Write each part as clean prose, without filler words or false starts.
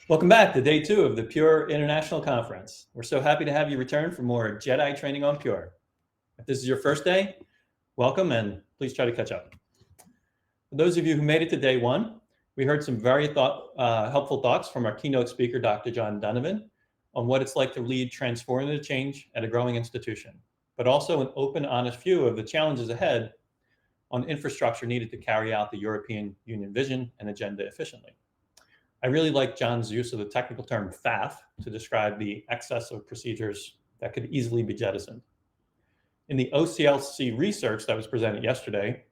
Welcome back to day 2 of the Pure International Conference. We're so happy to have you return for more Jedi training on Pure. If this is your first day, welcome and please try to catch up. For those of you who made it to day 1, we heard some very helpful thoughts from our keynote speaker, Dr. John Donovan, on what it's like to lead transformative change at a growing institution, but also an open, honest view of the challenges ahead on infrastructure needed to carry out the European Union vision and agenda efficiently. I really like John's use of the technical term faff to describe the excess of procedures that could easily be jettisoned. In the OCLC research that was presented yesterday,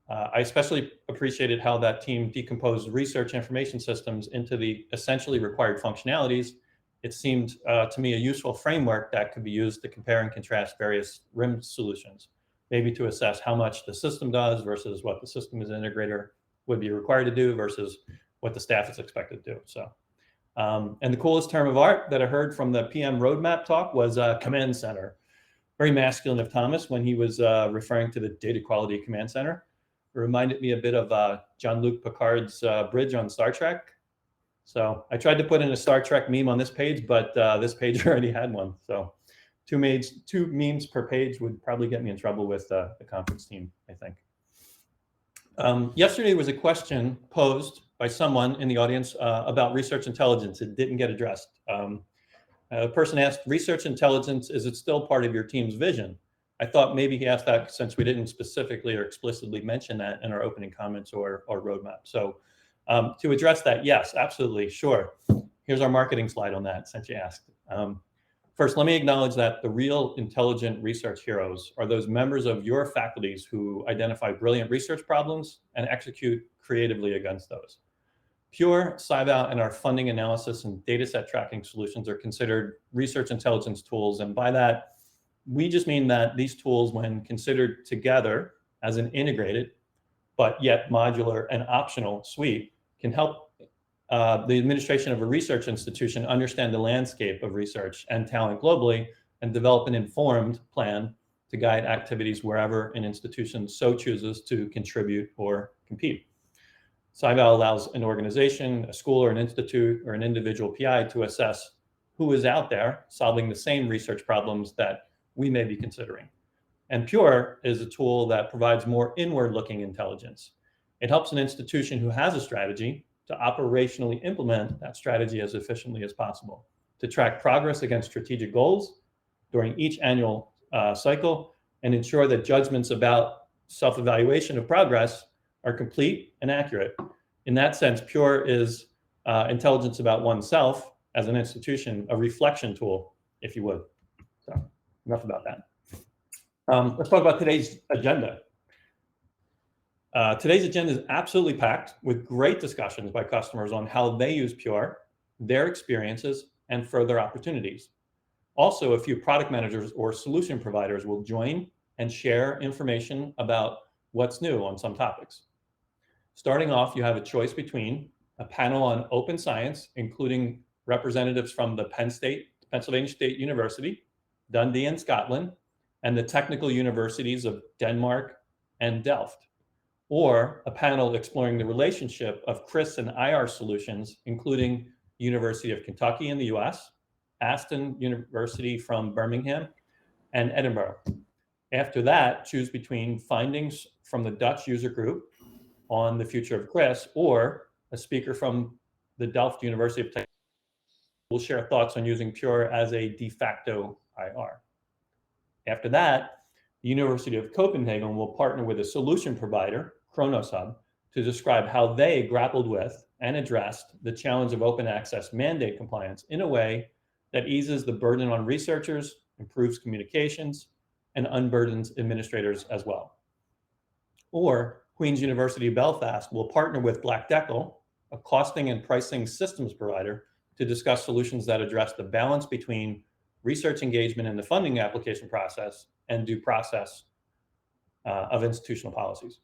I especially appreciated how that team decomposed research information systems into the essentially required functionalities. It seemed to me a useful framework that could be used to compare and contrast various RIM solutions, maybe to assess how much the system does versus what the system as integrator would be required to do versus what the staff is expected to do. So, and the coolest term of art that I heard from the PM roadmap talk was command center. Very masculine of Thomas when he was referring to the data quality command center. It reminded me a bit of Jean-Luc Picard's bridge on Star Trek. So I tried to put in a Star Trek meme on this page, but this page already had one. So two memes per page would probably get me in trouble with the conference team, I think. Yesterday was a question posed by someone in the audience about research intelligence. It didn't get addressed. A person asked, research intelligence, is it still part of your team's vision? I thought maybe he asked that since we didn't specifically or explicitly mention that in our opening comments or roadmap. So to address that, yes, absolutely, sure. Here's our marketing slide on that since you asked. First, let me acknowledge that the real intelligent research heroes are those members of your faculties who identify brilliant research problems and execute creatively against those. Pure, SciVal, and our funding analysis and dataset tracking solutions are considered research intelligence tools. And by that, we just mean that these tools, when considered together as an integrated, but yet modular and optional suite, can help the administration of a research institution understand the landscape of research and talent globally and develop an informed plan to guide activities wherever an institution so chooses to contribute or compete. SciVal allows an organization, a school or an institute or an individual PI to assess who is out there solving the same research problems that we may be considering. And Pure is a tool that provides more inward-looking intelligence. It helps an institution who has a strategy to operationally implement that strategy as efficiently as possible, to track progress against strategic goals during each annual cycle, and ensure that judgments about self-evaluation of progress are complete and accurate. In that sense, Pure is intelligence about oneself as an institution, a reflection tool, if you would. So enough about that. Let's talk about today's agenda. Today's agenda is absolutely packed with great discussions by customers on how they use Pure, their experiences, and further opportunities. Also, a few product managers or solution providers will join and share information about what's new on some topics. Starting off, you have a choice between a panel on open science, including representatives from the Pennsylvania State University, Dundee in Scotland, and the technical universities of Denmark and Delft, or a panel exploring the relationship of CRIS and IR solutions, including University of Kentucky in the US, Aston University from Birmingham, and Edinburgh. After that, choose between findings from the Dutch user group on the future of CRIS or a speaker from the Delft University of Technology will share thoughts on using Pure as a de facto IR. After that, the University of Copenhagen will partner with a solution provider, Kronos Hub, to describe how they grappled with and addressed the challenge of open access mandate compliance in a way that eases the burden on researchers, improves communications, and unburdens administrators as well. Or Queen's University Belfast will partner with Black Deckle, a costing and pricing systems provider, to discuss solutions that address the balance between research engagement in the funding application process and due process of institutional policies.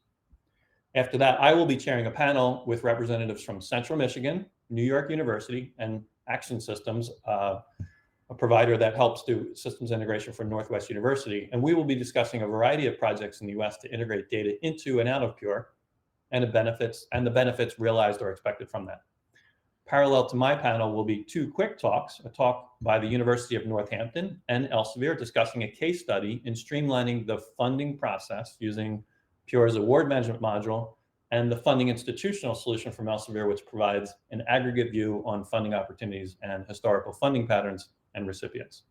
After that, I will be chairing a panel with representatives from Central Michigan, New York University, and Action Systems, a provider that helps do systems integration for Northwest University. And we will be discussing a variety of projects in the US to integrate data into and out of Pure and the benefits realized or expected from that. Parallel to my panel will be 2 quick talks, a talk by the University of Northampton and Elsevier discussing a case study in streamlining the funding process using Pure's award management module and the funding institutional solution from Elsevier, which provides an aggregate view on funding opportunities and historical funding patterns and recipients.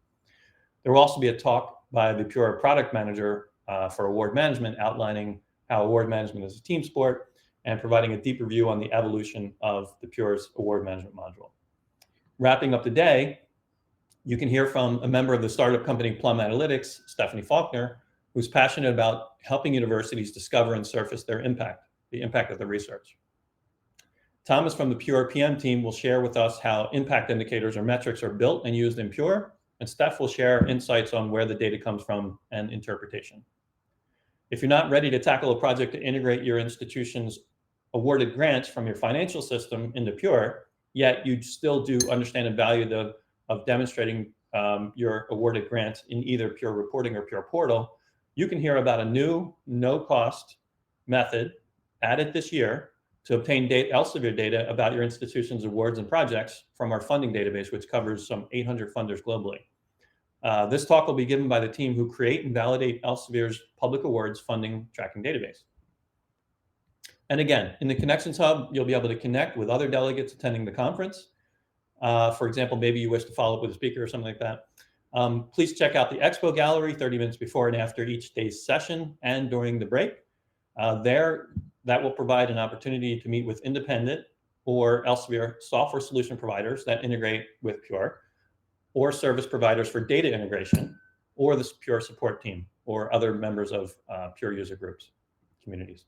There will also be a talk by the Pure product manager for award management, outlining how award management is a team sport and providing a deeper view on the evolution of the Pure's award management module. Wrapping up the day, you can hear from a member of the startup company Plum Analytics, Stephanie Faulkner, who's passionate about helping universities discover and surface their impact, the impact of their research. Thomas from the Pure PM team will share with us how impact indicators or metrics are built and used in Pure, and Steph will share insights on where the data comes from and interpretation. If you're not ready to tackle a project to integrate your institution's awarded grants from your financial system into Pure, yet you still do understand and value of demonstrating your awarded grants in either Pure Reporting or Pure Portal, you can hear about a new no-cost method added this year to obtain Elsevier data about your institution's awards and projects from our funding database, which covers some 800 funders globally. This talk will be given by the team who create and validate Elsevier's public awards funding tracking database. And again, in the Connections Hub, you'll be able to connect with other delegates attending the conference. For example, maybe you wish to follow up with a speaker or something like that. Please check out the Expo Gallery 30 minutes before and after each day's session and during the break. That will provide an opportunity to meet with independent or Elsevier software solution providers that integrate with Pure, or service providers for data integration, or the Pure support team, or other members of Pure user groups, communities.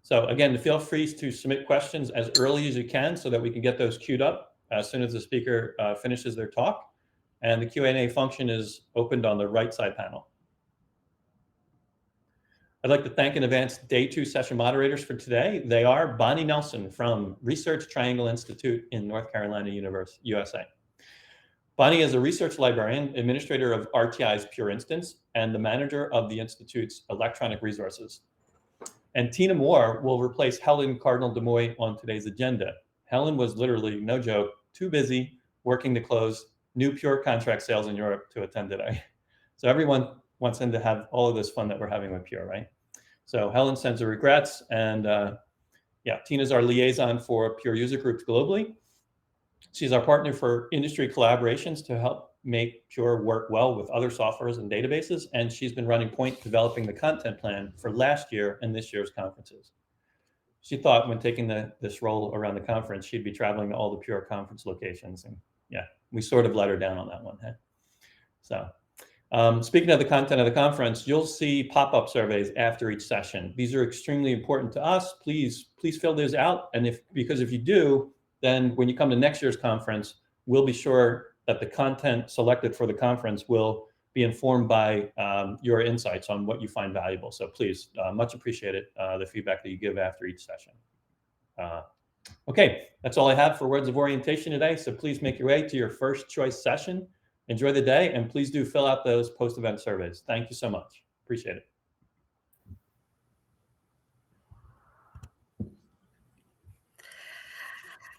So again, feel free to submit questions as early as you can so that we can get those queued up as soon as the speaker finishes their talk. And the Q&A function is opened on the right side panel. I'd like to thank in advance day 2 session moderators for today. They are Bonnie Nelson from Research Triangle Institute in North Carolina, USA. Bonnie is a research librarian, administrator of RTI's Pure Instance, and the manager of the Institute's electronic resources. And Tina Moore will replace Helen Cardinal DeMoy on today's agenda. Helen was literally, no joke, too busy working to close new Pure contract sales in Europe to attend today. So everyone wants them to have all of this fun that we're having with Pure, right? So Helen sends her regrets, and yeah, Tina's our liaison for Pure user groups globally. She's our partner for industry collaborations to help make Pure work well with other softwares and databases, and she's been running point developing the content plan for last year and this year's conferences. She thought when taking this role around the conference, she'd be traveling to all the Pure conference locations, and yeah, we sort of let her down on that one. Huh? So speaking of the content of the conference, you'll see pop-up surveys after each session. These are extremely important to us. Please fill those out, and because if you do, then when you come to next year's conference, we'll be sure that the content selected for the conference will be informed by your insights on what you find valuable. So please, much appreciated, the feedback that you give after each session. Okay, that's all I have for words of orientation today. So please make your way to your first choice session. Enjoy the day, and please do fill out those post-event surveys. Thank you so much. Appreciate it.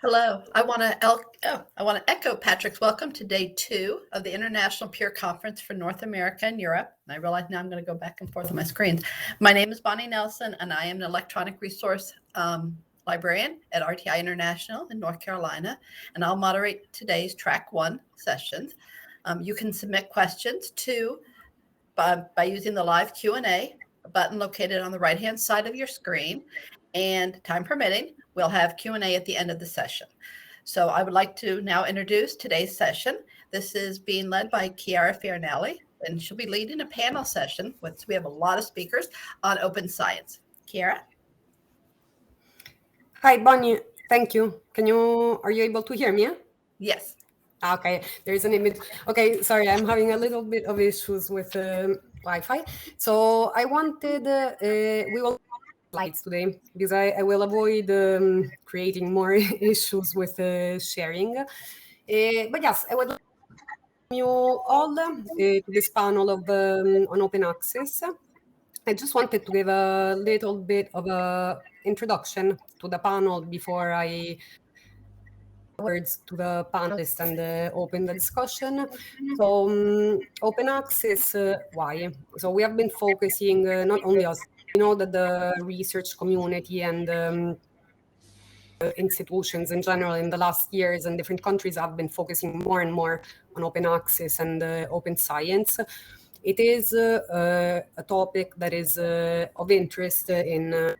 Hello. I want to echo Patrick's welcome to day 2 of the International Pure Conference for North America and Europe. And I realize now I'm going to go back and forth on my screens. My name is Bonnie Nelson, and I am an electronic resource librarian at RTI International in North Carolina, and I'll moderate today's track 1 sessions. You can submit questions by using the live Q&A button located on the right-hand side of your screen, and time permitting, we'll have Q&A at the end of the session. So I would like to now introduce today's session. This is being led by Chiara Farinelli, and she'll be leading a panel session we have a lot of speakers on open science. Chiara? Hi, Bonnie. Thank you. Are you able to hear me? Yes. Okay, there's an image. Okay, sorry, I'm having a little bit of issues with Wi-Fi. So I wanted, we will slides today because I will avoid creating more issues with sharing. But yes, I would like to welcome you all to this panel on open access. I just wanted to give a little bit of an introduction to the panel before I words to the panelists and open the discussion. So open access, why? So we have been focusing not only us, that the research community and institutions in general in the last years and different countries have been focusing more and more on open access and open science. It is a topic that is of interest in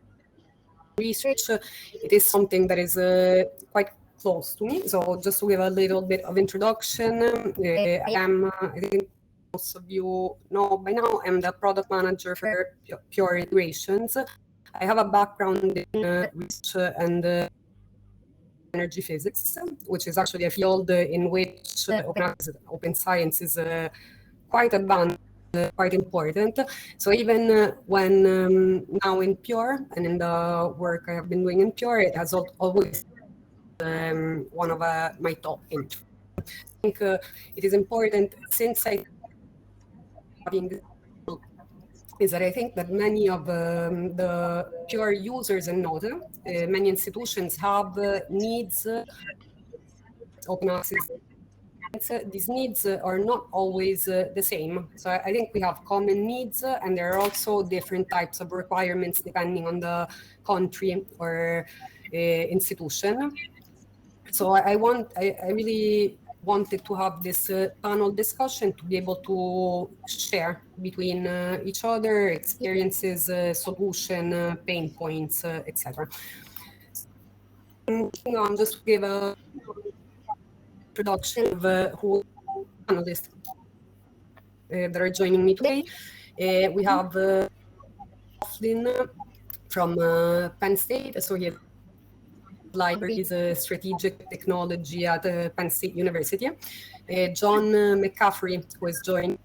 research. It is something that is quite close to me. So just to give a little bit of introduction, I think most of you know by now, I'm the product manager for Pure Integrations. I have a background in research and energy physics, which is actually a field in which open science is quite advanced, quite important. So even when now in Pure and in the work I have been doing in Pure, it has always one of my top interests. I think it is important, since I having is that I think that many of the Pure users and Node, many institutions have needs, open access. These needs are not always the same. So I think we have common needs, and there are also different types of requirements depending on the country or institution. So I really wanted to have this panel discussion to be able to share between each other experiences, solution, pain points, etc. Just to give a introduction of who panelists that are joining me today. We have Coughlin from Penn State, so he has libraries, strategic technology at Penn State University. John McCaffery, who is joined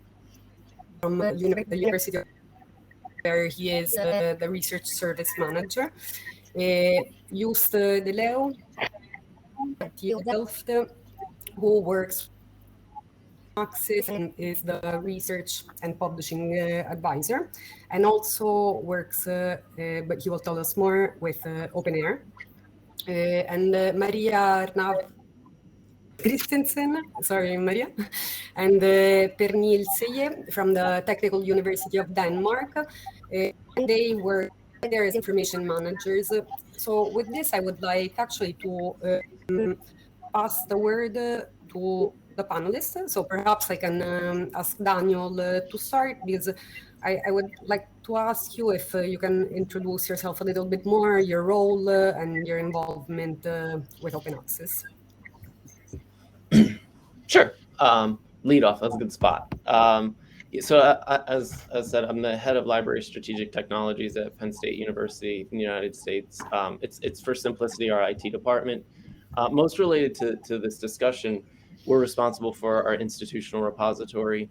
from the University of where he is the research service manager. Joost de Leeuwe at Delft, who works Access and is the research and publishing advisor, and also works, but he will tell us more, with OpenAIRE. And Maria Christensen, sorry, Maria, and Pernille Seier from the Technical University of Denmark. And they work there as information managers. So with this, I would like actually to pass the word to the panelists. So perhaps I can ask Daniel to start, because I would like to ask you if you can introduce yourself a little bit more, your role and your involvement with open access. Sure. Lead off, that's a good spot. So as said, I'm the head of library strategic technologies at Penn State University in the United States. It's for simplicity our IT department. Most related to this discussion, we're responsible for our institutional repository,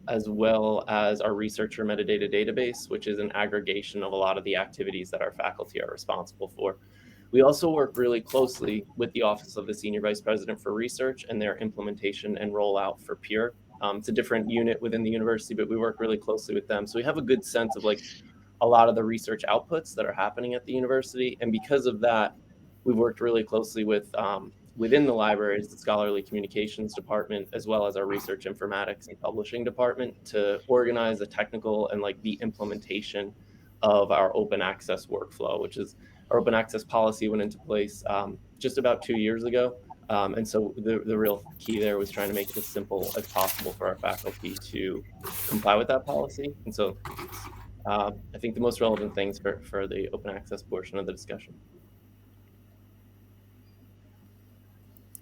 as well as our researcher metadata database, which is an aggregation of a lot of the activities that our faculty are responsible for. We also work really closely with the Office of the Senior Vice President for Research and their implementation and rollout for Pure. It's a different unit within the university, but we work really closely with them. So we have a good sense of like a lot of the research outputs that are happening at the university. And because of that, we've worked really closely with within the libraries, the scholarly communications department, as well as our research informatics and publishing department, to organize the technical and like the implementation of our open access workflow, which is our open access policy went into place just about 2 years ago. And so the real key there was trying to make it as simple as possible for our faculty to comply with that policy. And so I think the most relevant things for the open access portion of the discussion.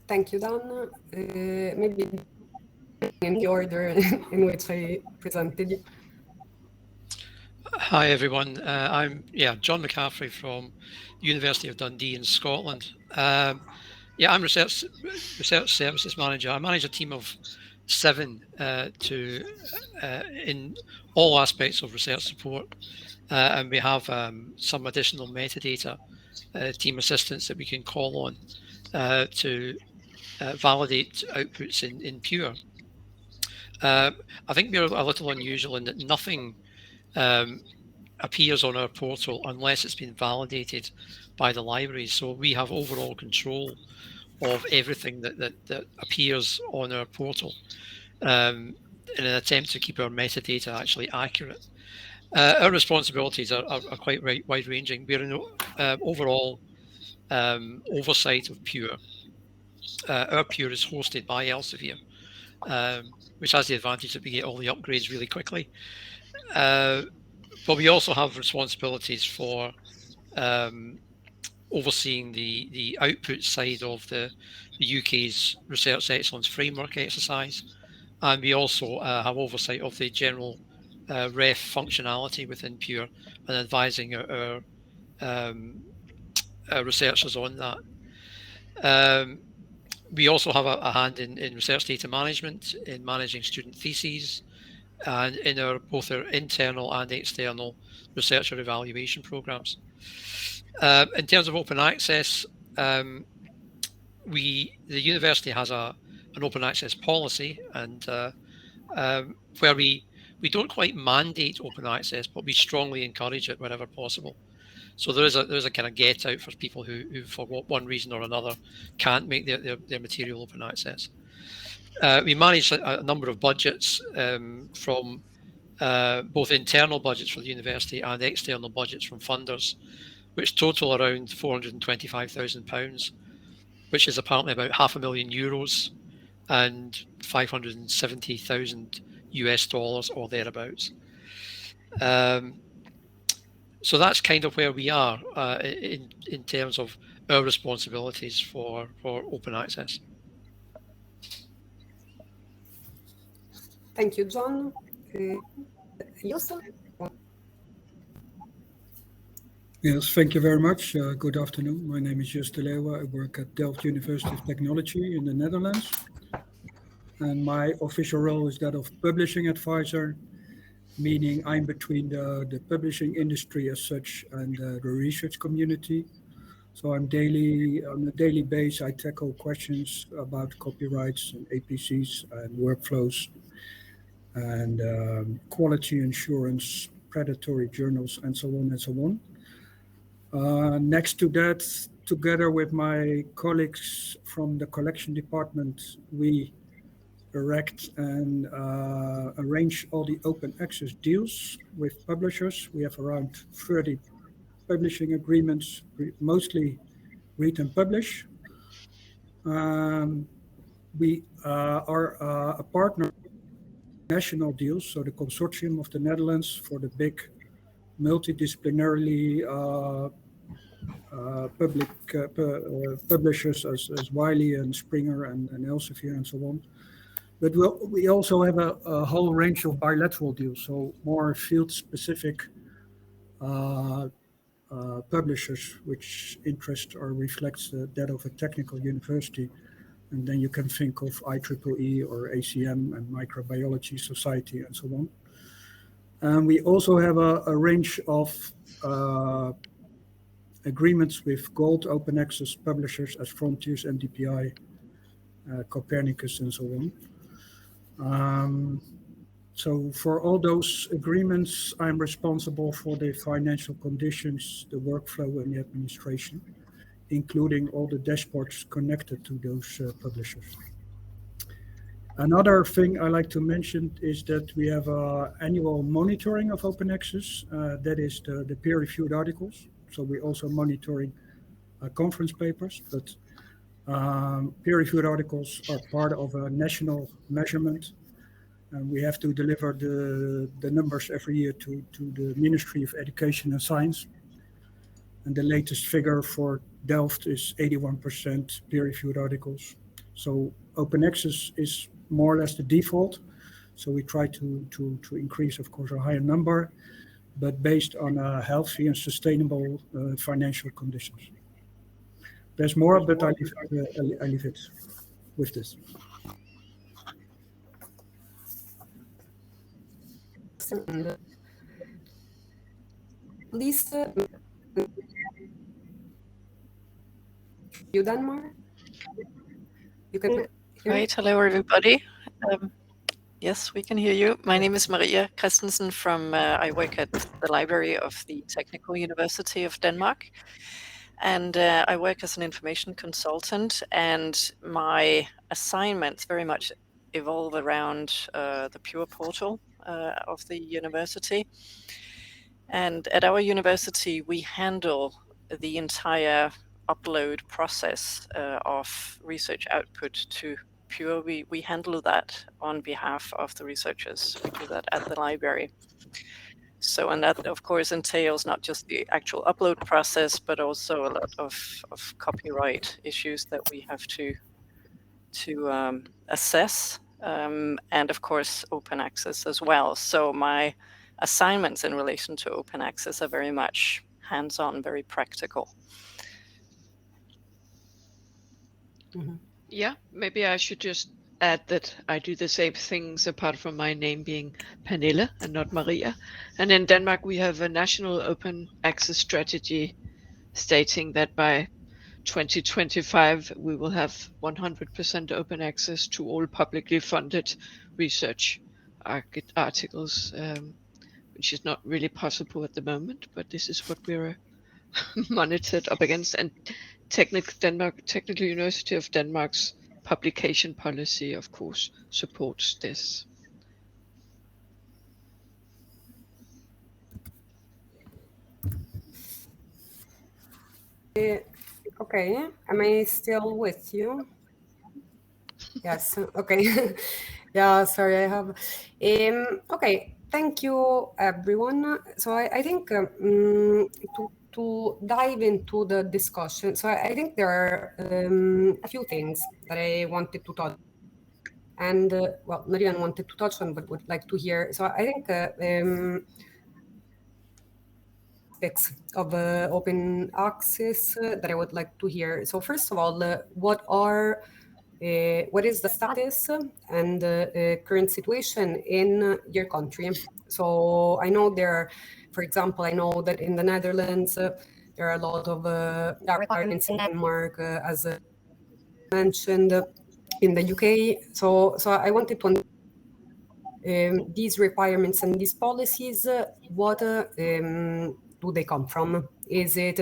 Thank you, Dan. Maybe in the order in which I presented you. Hi, everyone. I'm John McCaffery from University of Dundee in Scotland. I'm research services manager. I manage a team of 7 in all aspects of research support, and we have some additional metadata team assistants that we can call on to validate outputs in Pure. I think we're a little unusual in that nothing appears on our portal unless it's been validated by the library. So we have overall control of everything that appears on our portal, in an attempt to keep our metadata actually accurate. Our responsibilities are quite wide-ranging. We're in overall oversight of Pure. Our Pure is hosted by Elsevier, which has the advantage that we get all the upgrades really quickly. But we also have responsibilities for overseeing the output side of the UK's Research Excellence Framework exercise. And we also have oversight of the general ref functionality within Pure and advising our researchers on that. We also have a hand in research data management, in managing student theses, and in both our internal and external researcher evaluation programs. In terms of open access, the university has an open access policy, and where we don't quite mandate open access, but we strongly encourage it wherever possible. So there is a kind of get out for people who for one reason or another can't make their material open access. We manage a number of budgets from both internal budgets for the university and external budgets from funders, which total around £425,000, which is apparently about €500,000 and 570,000 US dollars or thereabouts. So that's kind of where we are in terms of our responsibilities for open access. Thank you, John. Joost? Yes, thank you very much. Good afternoon. My name is Joost Leeuwe. I work at Delft University of Technology in the Netherlands. And my official role is that of publishing advisor, meaning I'm between the publishing industry as such and the research community. So on a daily basis, I tackle questions about copyrights and APCs and workflows and quality assurance, predatory journals, and so on and so on. Next to that, together with my colleagues from the collection department, we erect and arrange all the open access deals with publishers. We have around 30 publishing agreements, mostly read and publish. We are a partner in national deals, so the consortium of the Netherlands for the big multidisciplinarily public publishers as Wiley and Springer and Elsevier and so on. But we also have a whole range of bilateral deals, so more field-specific publishers, which interest or reflects that of a technical university. And then you can think of IEEE or ACM and Microbiology Society and so on. And we also have a range of agreements with gold open access publishers as Frontiers, NDPI, Copernicus, and so on. So for all those agreements, I'm responsible for the financial conditions, the workflow, and the administration, including all the dashboards connected to those publishers. Another thing I like to mention is that we have annual monitoring of open access. That is the peer-reviewed articles. So we're also monitoring conference papers, but peer-reviewed articles are part of a national measurement. And we have to deliver the numbers every year to the Ministry of Education and Science. And the latest figure for Delft is 81% peer-reviewed articles. So open access is more or less the default. So we try to increase, of course, a higher number, but based on healthy and sustainable financial conditions. There's more, but I leave it with this. Lisa, you Denmark? You can. Right. Hello, everybody. Yes, we can hear you. My name is Maria Christensen from, I work at the library of the Technical University of Denmark. And I work as an information consultant, and my assignments very much evolve around the Pure portal of the university. And at our university, we handle the entire upload process of research output to Pure. We handle that on behalf of the researchers. We do that at the library. So, and that of course entails not just the actual upload process, but also a lot of copyright issues that we have to assess, and of course open access as well. So my assignments in relation to open access are very much hands-on, very practical. Yeah, maybe I should just add that I do the same things apart from my name being Pernille and not Maria. And in Denmark, we have a national open access strategy stating that by 2025, we will have 100% open access to all publicly funded research articles, which is not really possible at the moment, but this is what we're monitored up against. And Technical University of Denmark's publication policy, of course, supports this. Okay, am I still with you? Yes, okay. Yeah, sorry, I have. Okay, thank you, everyone. So I think to dive into the discussion, so I think there are a few things that I wanted to touch, and well, not even wanted to touch on, but would like to hear. So I think aspects of open access that I would like to hear. So first of all, what is the status and current situation in your country? So I know for example, I know that in the Netherlands, there are a lot of requirements in Denmark, as mentioned, in the UK. So I wanted to understand these requirements and these policies, what do they come from? Is it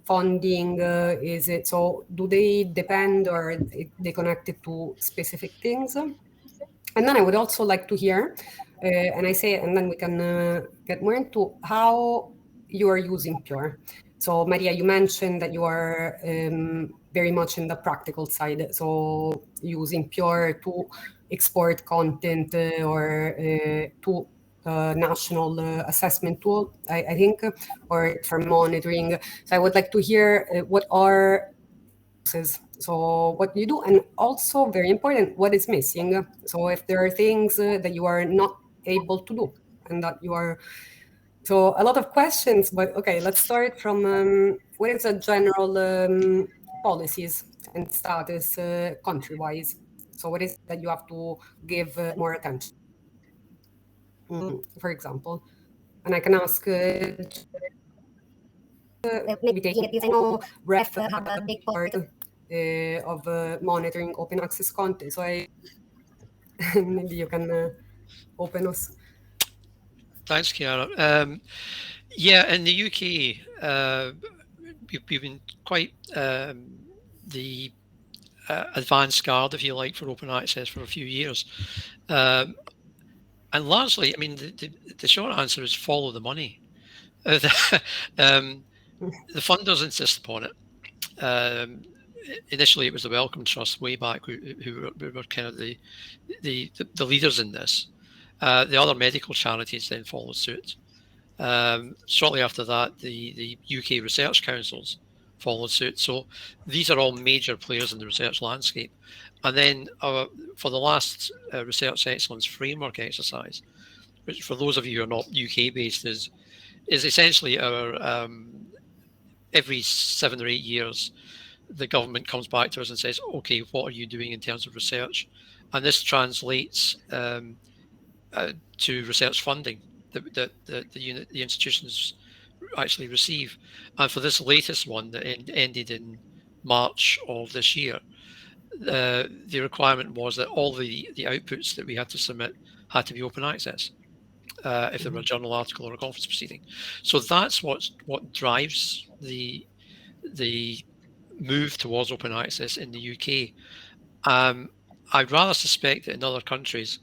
funding? Is it so? Do they depend or are they connected to specific things? And then I would also like to hear, and then we can get more into how you are using Pure. So Maria, you mentioned that you are very much in the practical side, so using Pure to export content or to national assessment tool, I think, or for monitoring. So I would like to hear what are so what you do, and also very important, what is missing. So if there are things that you are not able to do and that you are, so a lot of questions, but okay, let's start from what is the general policies and status country-wise? So what is that you have to give more attention, for example? And I can ask maybe taking it, because I know REF have a big part of monitoring open access content. So maybe you can open us. Thanks, Chiara. Yeah, in the UK, we've been quite the advanced guard, if you like, for open access for a few years. And largely, I mean, the short answer is follow the money. The funders insist upon it. Initially, it was the Wellcome Trust way back who were kind of the leaders in this. The other medical charities then followed suit. Shortly after that, the UK research councils followed suit. So these are all major players in the research landscape. And then for the last research excellence framework exercise, which for those of you who are not UK based is essentially our every 7 or 8 years, the government comes back to us and says, okay, what are you doing in terms of research? And this translates to research funding that the institutions actually receive. And for this latest one that ended in March of this year, the requirement was that all the outputs that we had to submit had to be open access. If there were a journal article or a conference proceeding. So that's what drives the the move towards open access in the UK. I'd rather suspect that in other countries,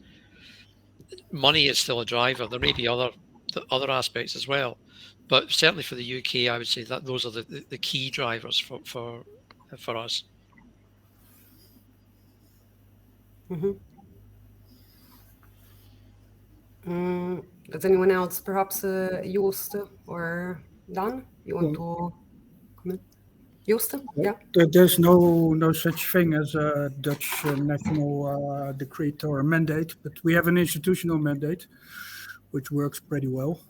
money is still a driver. There may be other aspects as well, but certainly for the UK, I would say that those are the key drivers for us. Does anyone else perhaps used or done? You want to comment? Used? Yeah. There's no such thing as a Dutch national decree or a mandate, but we have an institutional mandate, which works pretty well,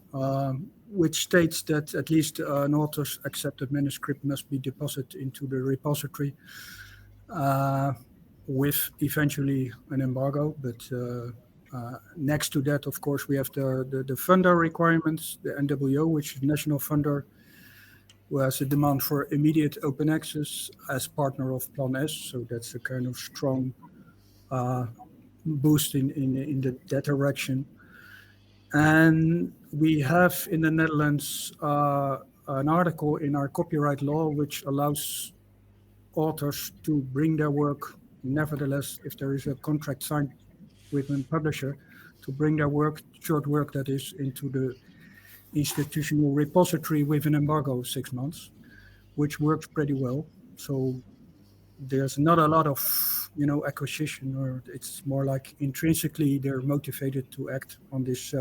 which states that at least an author's accepted manuscript must be deposited into the repository with eventually an embargo. But next to that, of course, we have the funder requirements, the NWO, which is national funder, who has a demand for immediate open access as partner of Plan S. So that's a kind of strong boost in that direction. And we have in the Netherlands an article in our copyright law which allows authors to bring their work, nevertheless, if there is a contract signed with a publisher, to bring their work, short work that is, into the institutional repository with an embargo of 6 months, which works pretty well. So there's not a lot of acquisition, or it's more like intrinsically they're motivated to act on this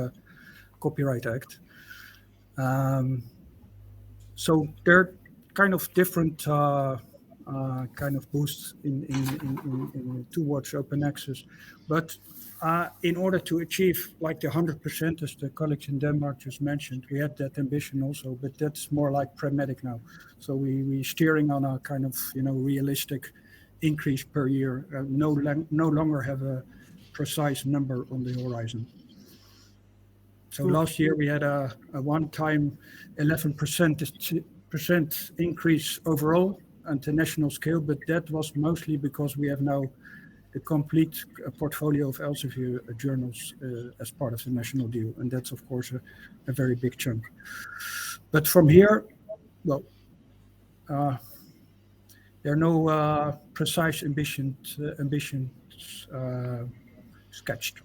Copyright Act. So there are kind of different kind of boosts in towards open access, but in order to achieve like the 100%, as the colleagues in Denmark just mentioned, we had that ambition also, but that's more like pragmatic now. So we steering on a kind of realistic increase per year, no longer have a precise number on the horizon. So last year we had a one-time 11% increase overall at the national scale, but that was mostly because we have now the complete portfolio of Elsevier journals as part of the national deal, and that's of course a very big chunk. But from here, well, there are no precise ambitions sketched.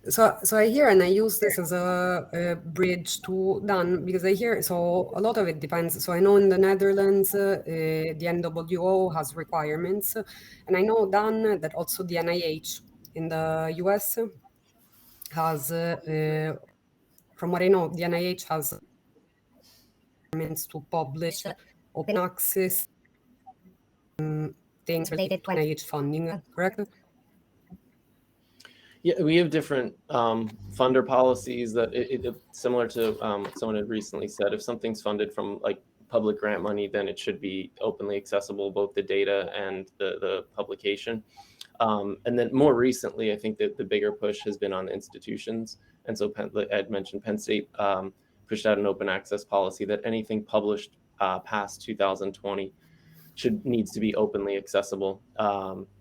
So I hear, and I use this as a bridge to Dan, because I hear, so a lot of it depends. So I know in the Netherlands, the NWO has requirements, and I know, Dan, that also the NIH in the US has, from what I know, the NIH has requirements to publish open access things related to NIH funding, correct? Yeah, we have different funder policies that similar to someone had recently said, if something's funded from like public grant money, then it should be openly accessible, both the data and the publication. And then more recently, I think that the bigger push has been on the institutions. And so Ed mentioned Penn State pushed out an open access policy that anything published past 2020 needs to be openly accessible.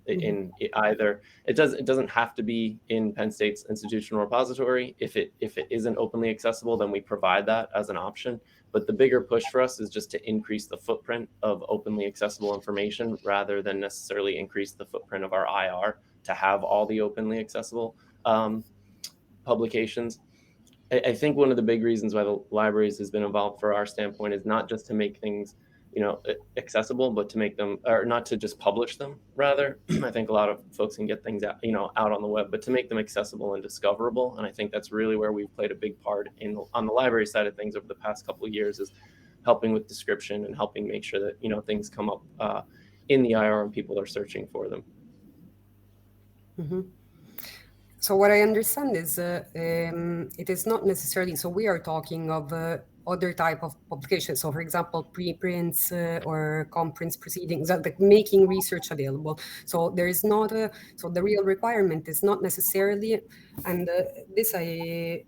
In either it doesn't have to be in Penn State's institutional repository. If it isn't openly accessible, then we provide that as an option. But the bigger push for us is just to increase the footprint of openly accessible information rather than necessarily increase the footprint of our IR to have all the openly accessible publications. I think one of the big reasons why the libraries has been involved for our standpoint is not just to make things accessible, but to make them, or not to just publish them, rather. I think a lot of folks can get things out, out on the web, but to make them accessible and discoverable. And I think that's really where we've played a big part on the library side of things over the past couple of years, is helping with description and helping make sure that, things come up in the IR and people are searching for them. Mm-hmm. So what I understand is it is not necessarily, so we are talking of other type of publications. So for example, preprints or conference proceedings, like making research available. So there is not so the real requirement is not necessarily, and this I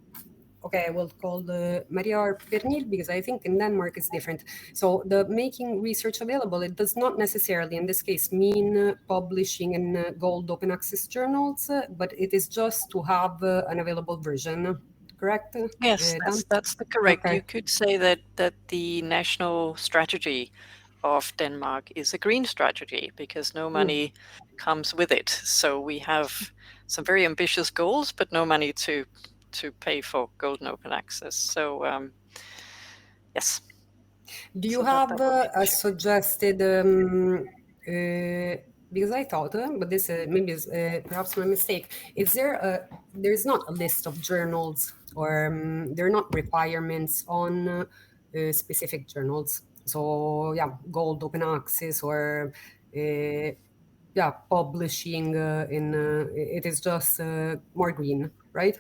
will call Maria or Pernille, because I think in Denmark it's different. So the making research available, it does not necessarily in this case mean publishing in gold open access journals, but it is just to have an available version correct? Yes, Dan? that's the correct. Okay. You could say that the national strategy of Denmark is a green strategy because no money comes with it. So we have some very ambitious goals, but no money to pay for golden open access. So yes. Do you So that have would be the a issue. suggested, because I thought, but this maybe is perhaps my mistake, is there's not a list of journals or there are not requirements on specific journals. So yeah, gold open access or yeah, publishing it is just more green, right?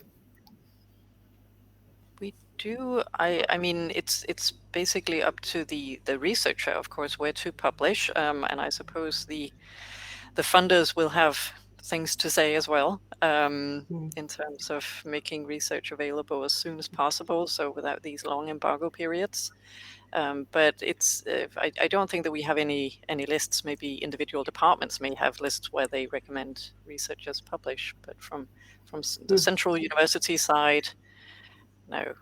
We do. I mean, it's basically up to the researcher, of course, where to publish, and I suppose the funders will have things to say as well in terms of making research available as soon as possible, so without these long embargo periods. But I don't think that we have any lists. Maybe individual departments may have lists where they recommend researchers publish, but from the central university side, no.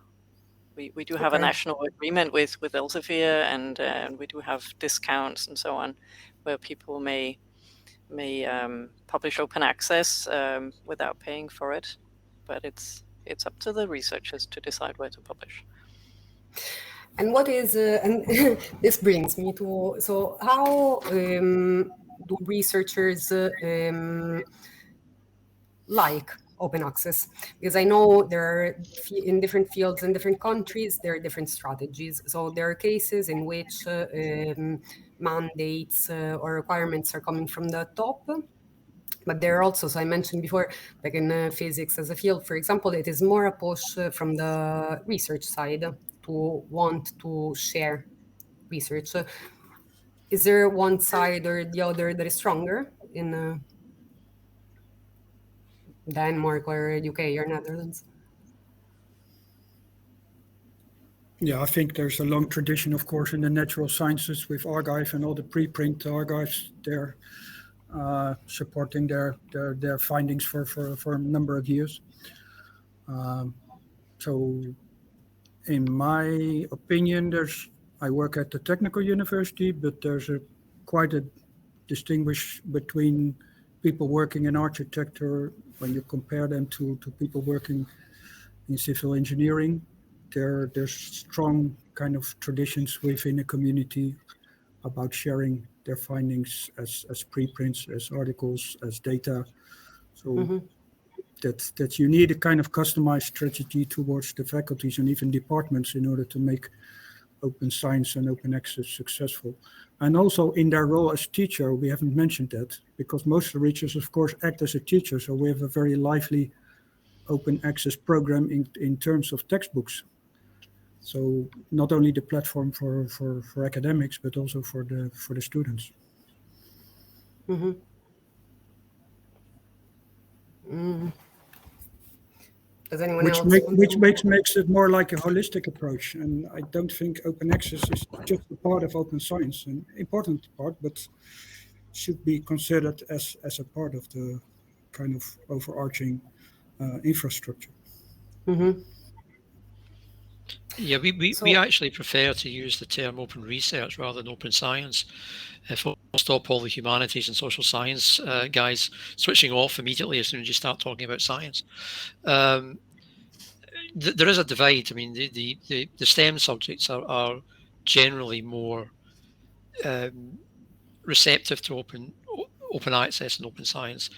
We do have a Okay. national agreement with Elsevier, and we do have discounts and so on, where people may publish open access without paying for it. But it's up to the researchers to decide where to publish. And what is and this brings me to, so how do researchers like open access? Because I know there are in different fields in different countries there are different strategies. So there are cases in which mandates or requirements are coming from the top. But there are also, so I mentioned before, like in physics as a field, for example, it is more a push from the research side to want to share research. Is there one side or the other that is stronger in Denmark or UK or Netherlands? Yeah, I think there's a long tradition, of course, in the natural sciences with archive and all the preprint archives there. Supporting their findings for a number of years. So in my opinion, I work at the technical university, but there's quite a distinguish between people working in architecture when you compare them to people working in civil engineering. There's strong kind of traditions within a community about sharing their findings as preprints, as articles, as data. So that you need a kind of customized strategy towards the faculties and even departments in order to make open science and open access successful. And also in their role as teacher, we haven't mentioned that, because most of the researchers, of course, act as a teacher. So we have a very lively open access program in terms of textbooks. So not only the platform for academics, but also for the students. Does anyone else? Which makes it more like a holistic approach. And I don't think open access is just a part of open science, an important part, but should be considered as a part of the kind of overarching infrastructure. Yeah, we actually prefer to use the term open research rather than open science. If we'll stop all the humanities and social science guys switching off immediately as soon as you start talking about science. There is a divide. I mean, the STEM subjects are generally more receptive to open access and open science.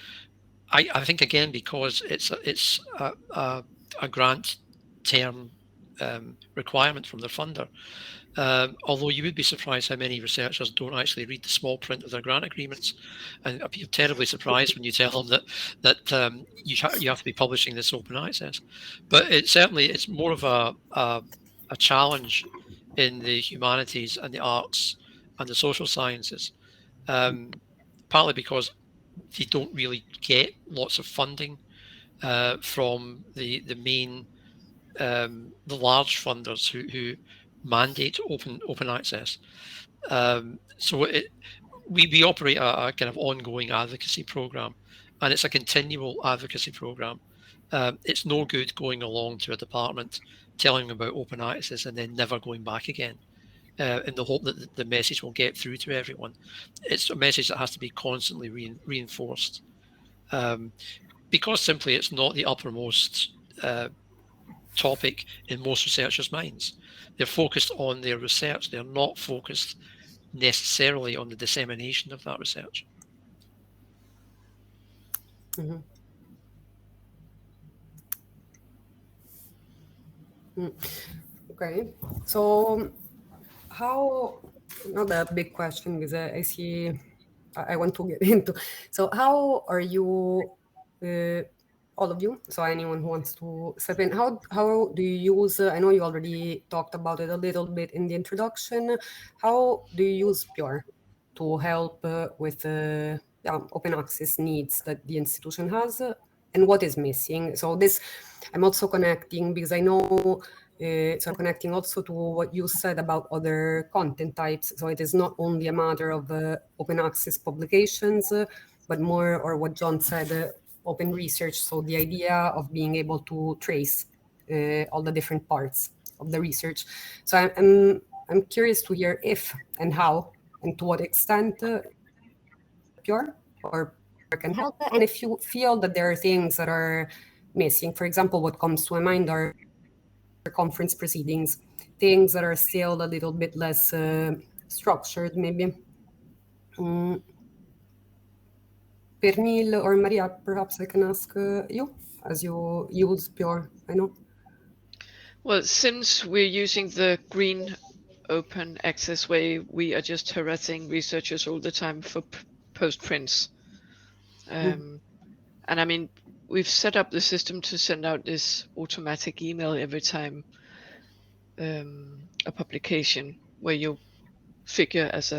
I think again because it's a grant term requirement from their funder. Although you would be surprised how many researchers don't actually read the small print of their grant agreements, and you're terribly surprised when you tell them that you have to be publishing this open access. But it's more of a challenge in the humanities and the arts and the social sciences, partly because they don't really get lots of funding from the main the large funders who mandate open access. So we operate a kind of ongoing advocacy program, and it's a continual advocacy program. It's no good going along to a department, telling them about open access and then never going back again in the hope that the message will get through to everyone. It's a message that has to be constantly reinforced because simply it's not the uppermost topic in most researchers' minds. They're focused on their research. They're not focused necessarily on the dissemination of that research. Mm-hmm. Okay, so how, not a big question because I see I want to get into. So how are you, all of you, so anyone who wants to step in, how do you use, I know you already talked about it a little bit in the introduction, how do you use Pure to help with open access needs that the institution has, and what is missing? So this, I'm also connecting because I know, so I'm connecting also to what you said about other content types. So it is not only a matter of open access publications, but more, or what John said, open research. So the idea of being able to trace all the different parts of the research. So I'm curious to hear if and how and to what extent Pure or can help, and if you feel that there are things that are missing. For example, what comes to my mind are conference proceedings, things that are still a little bit less structured, maybe. Pernille or Maria, perhaps I can ask you, as you use Pure, I know. Well, since we're using the green open access way, we are just harassing researchers all the time for postprints. And I mean, we've set up the system to send out this automatic email every time a publication where you figure as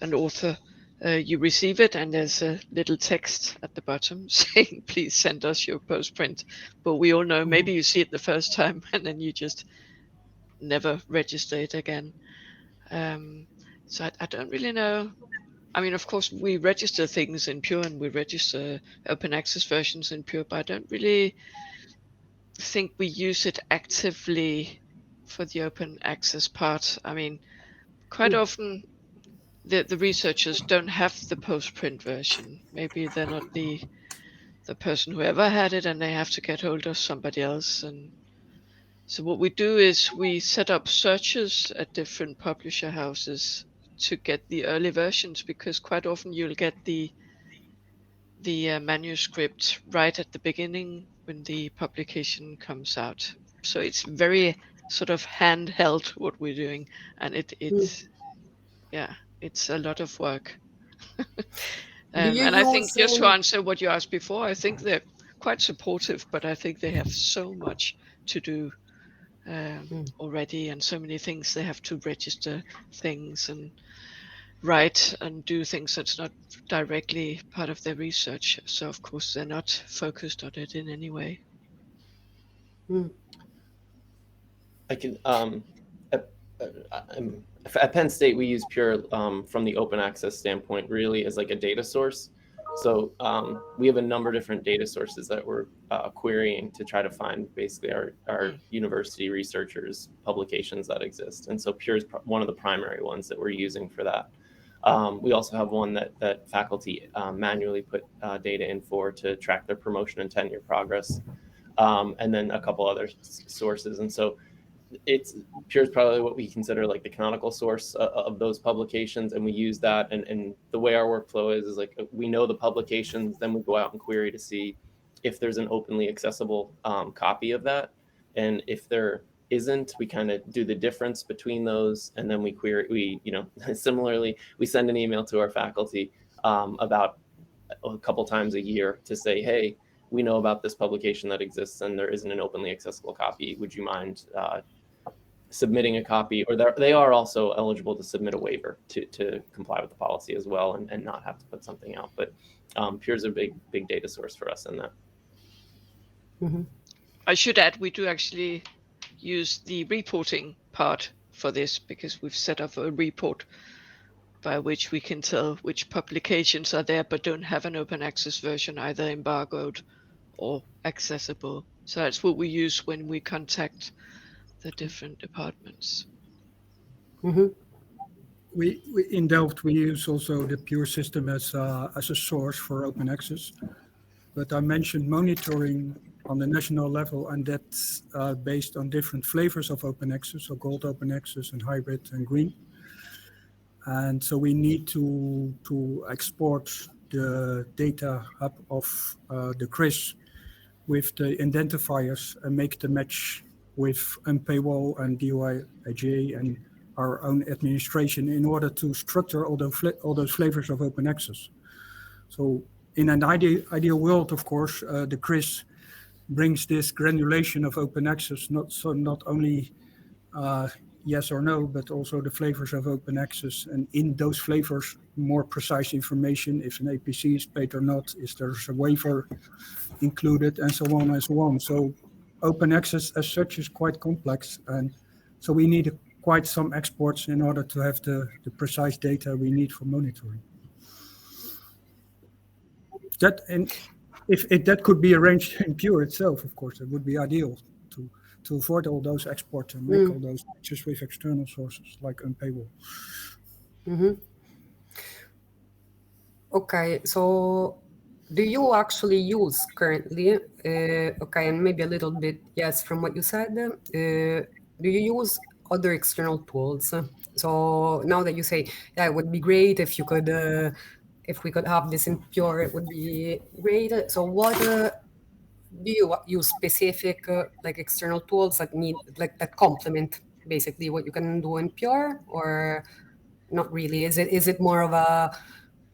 an author, you receive it and there's a little text at the bottom saying, please send us your postprint. But we all know maybe you see it the first time and then you just never register it again. So I don't really know. I mean, of course, we register things in Pure and we register open access versions in Pure, but I don't really think we use it actively for the open access part. I mean, quite often the researchers don't have the postprint version. Maybe they're not the person who ever had it and they have to get hold of somebody else. And so what we do is we set up searches at different publisher houses to get the early versions, because quite often you'll get the manuscript right at the beginning when the publication comes out. So it's very sort of handheld what we're doing, and it's a lot of work. And I think just to answer what you asked before, I think they're quite supportive, but I think they have so much to do already, and so many things they have to register things and write and do things that's not directly part of their research. So of course they're not focused on it in any way. I can at Penn State we use Pure from the open access standpoint really as like a data source. So we have a number of different data sources that we're querying to try to find basically our university researchers' publications that exist. And so Pure is one of the primary ones that we're using for that. We also have one that faculty manually put data in for to track their promotion and tenure progress, and then a couple other sources. And so Pure is probably what we consider like the canonical source of those publications, and we use that. And the way our workflow is like we know the publications, then we go out and query to see if there's an openly accessible copy of that, and if there isn't, we kind of do the difference between those, and then we query. Similarly, we send an email to our faculty about a couple times a year to say, hey, we know about this publication that exists and there isn't an openly accessible copy. Would you mind submitting a copy? Or they are also eligible to submit a waiver to comply with the policy as well, and not have to put something out. But Pure is a big data source for us in that. Mm-hmm. I should add, we do actually use the reporting part for this, because we've set up a report by which we can tell which publications are there but don't have an open access version, either embargoed or accessible. So that's what we use when we contact the different departments. Mm-hmm. We in Delft we use also the Pure system as a source for open access, but I mentioned monitoring on the national level, and that's based on different flavors of open access, so gold open access and hybrid and green. And so we need to export the data hub of the CRIS with the identifiers and make the match with MPaywall and DOI-AGA and our own administration in order to structure all those flavors of open access. So in an ideal world, of course, the CRIS brings this granulation of open access, not only yes or no, but also the flavors of open access, and in those flavors, more precise information, if an APC is paid or not, is there's a waiver included, and so on and so on. So open access as such is quite complex, and so we need quite some exports in order to have the precise data we need for monitoring. That, and if that could be arranged in Pure itself, of course, it would be ideal to avoid all those exports and make all those just with external sources like Unpaywall. Mm-hmm. Okay, so do you actually use currently, okay, and maybe a little bit, yes, from what you said, do you use other external tools? So now that you say, yeah, it would be great if you could, if we could have this in Pure, it would be great. So what do you use specific like external tools that need like that complement basically what you can do in Pure, or not really? Is it more of a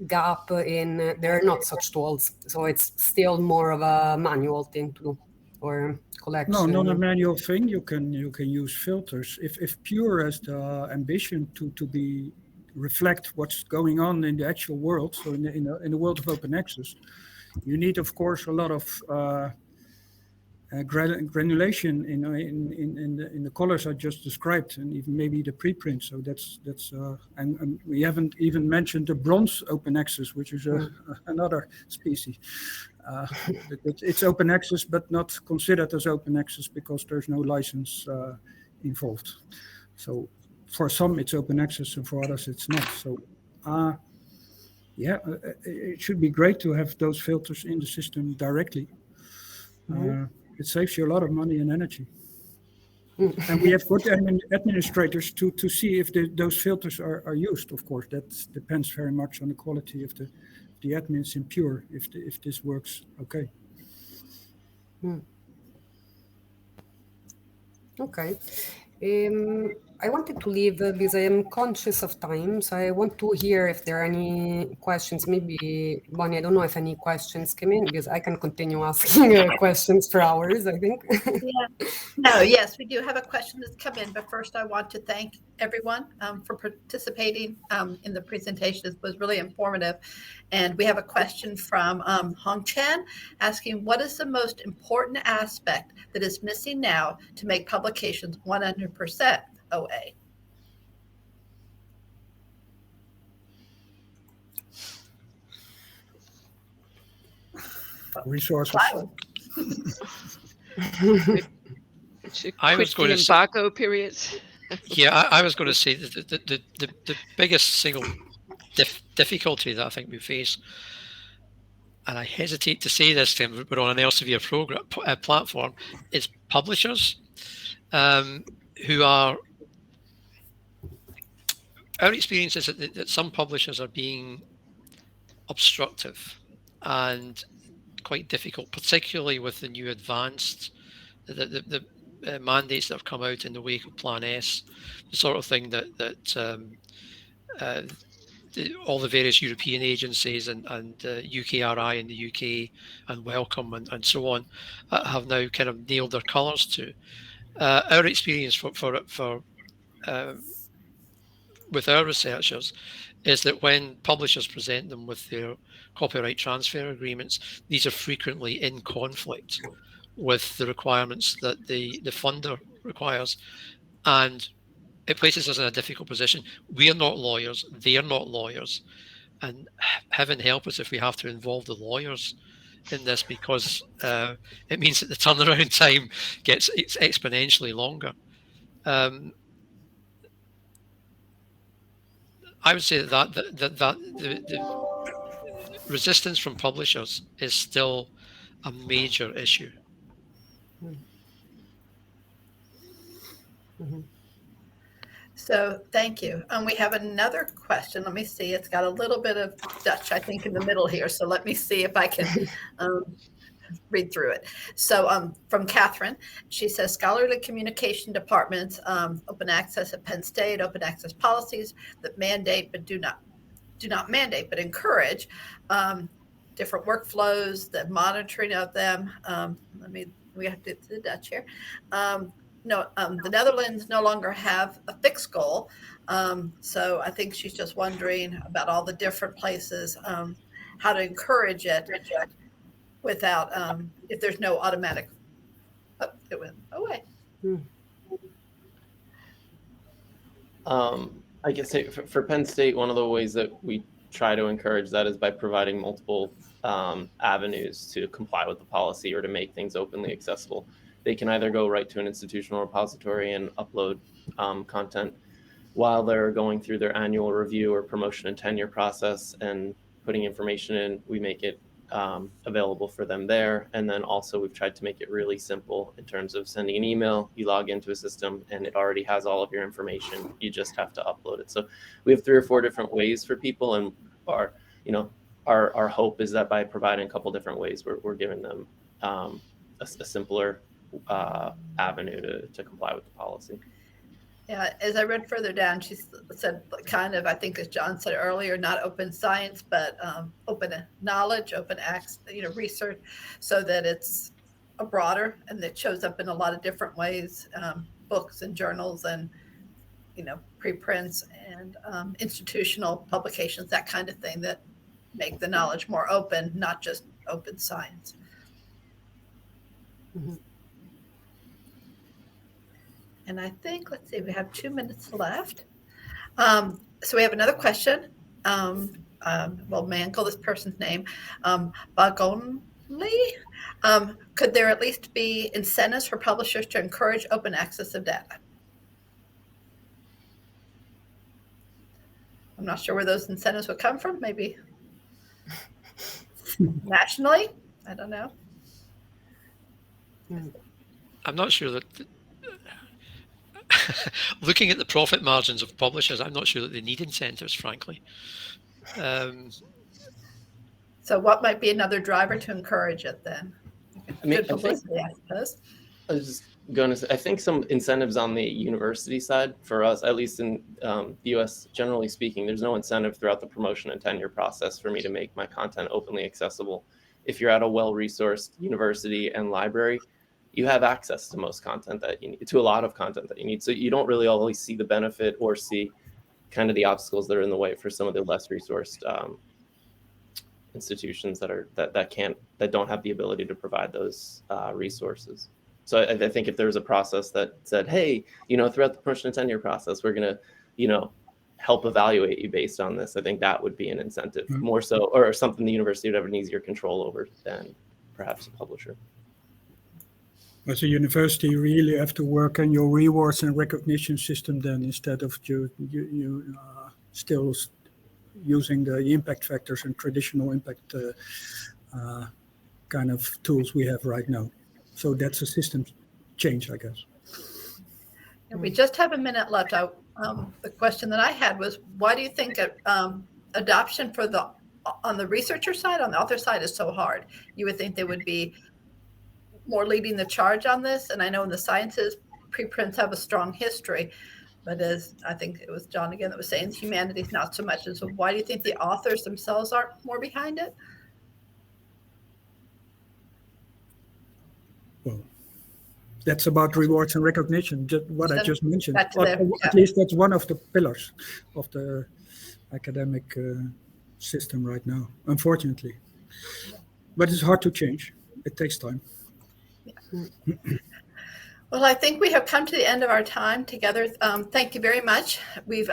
gap in there are not such tools, so it's still more of a manual thing to do or collection? No, not a manual thing. You can use filters. If Pure has the ambition to be reflect what's going on in the actual world, so in the world of open access, you need, of course, a lot of granulation in the colors I just described, and even maybe the preprint. So that's and we haven't even mentioned the bronze open access, which is another species. It's open access, but not considered as open access because there's no license involved. So for some it's open access, and for others it's not. So yeah, it should be great to have those filters in the system directly. It saves you a lot of money and energy. And we have good administrators to see if those filters are used. Of course, that depends very much on the quality of the admins in Pure, if this works okay. Okay. I wanted to leave because I am conscious of time, so I want to hear if there are any questions. Maybe, Bonnie, I don't know if any questions came in, because I can continue asking questions for hours, I think. Yeah. No, yes, we do have a question that's come in, but first I want to thank everyone for participating in the presentation. It was really informative. And we have a question from Hong Chen asking, what is the most important aspect that is missing now to make publications 100% OA? Resources. I was going to embargo periods. Yeah, I was going to say that the biggest single difficulty that I think we face, and I hesitate to say this, Tim, we're on an Elsevier program platform, is publishers who are. Our experience is that some publishers are being obstructive and quite difficult, particularly with the new advanced, the mandates that have come out in the wake of Plan S, the sort of thing that all the various European agencies and UKRI in the UK and Welcome and so on have now kind of nailed their colours to. Our experience for with our researchers is that when publishers present them with their copyright transfer agreements, these are frequently in conflict with the requirements that the funder requires, and it places us in a difficult position. We are not lawyers, they are not lawyers, and heaven help us if we have to involve the lawyers in this because it means that the turnaround time gets exponentially longer. I would say that the resistance from publishers is still a major issue. So thank you. We have another question. Let me see. It's got a little bit of Dutch, I think, in the middle here. So let me see if I can read through it. So from Catherine, she says, scholarly communication departments, open access at Penn State, open access policies that mandate but do not mandate but encourage different workflows, the monitoring of them. We have to do the Dutch here. The Netherlands no longer have a fixed goal. So I think she's just wondering about all the different places, how to encourage it without, if there's no automatic, it went away. I guess for Penn State, one of the ways that we try to encourage that is by providing multiple avenues to comply with the policy or to make things openly accessible. They can either go right to an institutional repository and upload content while they're going through their annual review or promotion and tenure process and putting information in. We make it available for them there. And then also we've tried to make it really simple in terms of sending an email. You log into a system and it already has all of your information. You just have to upload it. So we have 3 or 4 different ways for people, and our hope is that by providing a couple different ways, we're giving them a simpler avenue to comply with the policy. Yeah, as I read further down, she said kind of, I think as John said earlier, not open science, but open knowledge, open access, research, so that it's a broader and it shows up in a lot of different ways, books and journals and, preprints and institutional publications, that kind of thing that make the knowledge more open, not just open science. Mm-hmm. And I think, let's see, we have 2 minutes left. So we have another question. Man, call this person's name. Bagonli. Could there at least be incentives for publishers to encourage open access of data? I'm not sure where those incentives would come from. Maybe nationally? I don't know. I'm not sure that... Looking at the profit margins of publishers, I'm not sure that they need incentives, frankly. So what might be another driver to encourage it then? Good publicity, I suppose. I was just going to say, I think some incentives on the university side for us, at least in the US, generally speaking, there's no incentive throughout the promotion and tenure process for me to make my content openly accessible. If you're at a well-resourced university and library, you have access to most content that you need, to a lot of content that you need. So you don't really always see the benefit or see kind of the obstacles that are in the way for some of the less resourced institutions that don't have the ability to provide those resources. So I think if there was a process that said, hey, throughout the promotion and tenure process, we're going to, help evaluate you based on this, I think that would be an incentive more so, or something the university would have an easier control over than perhaps a publisher. As a university, you really have to work on your rewards and recognition system then, instead of you still using the impact factors and traditional impact kind of tools we have right now. So that's a system change, I guess. And we just have a minute left. The question that I had was, why do you think adoption on the researcher side, on the author side, is so hard? You would think they would be more leading the charge on this. And I know in the sciences, preprints have a strong history, but as I think it was John again that was saying, humanities not so much. And so why do you think the authors themselves aren't more behind it? Well, that's about rewards and recognition, just what I just mentioned. At Yeah. least that's one of the pillars of the academic system right now, unfortunately. But it's hard to change. It takes time. Yeah. Well, I think we have come to the end of our time together. Thank you very much. We've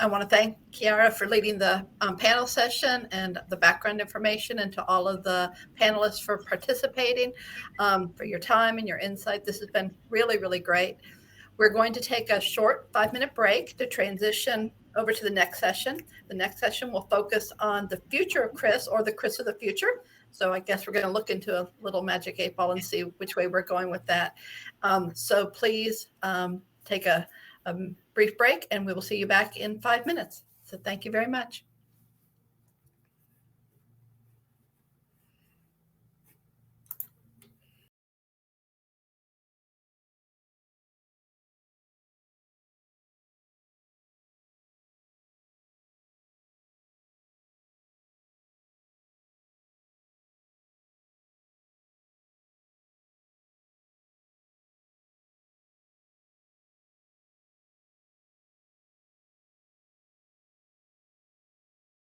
I want to thank Chiara for leading the panel session and the background information, and to all of the panelists for participating, for your time and your insight. This has been really, really great. We're going to take a short 5-minute break to transition over to the next session. The next session will focus on the future of CRIS, or the CRIS of the future. So I guess we're going to look into a little magic 8-ball and see which way we're going with that. So please take a brief break, and we will see you back in 5 minutes. So thank you very much.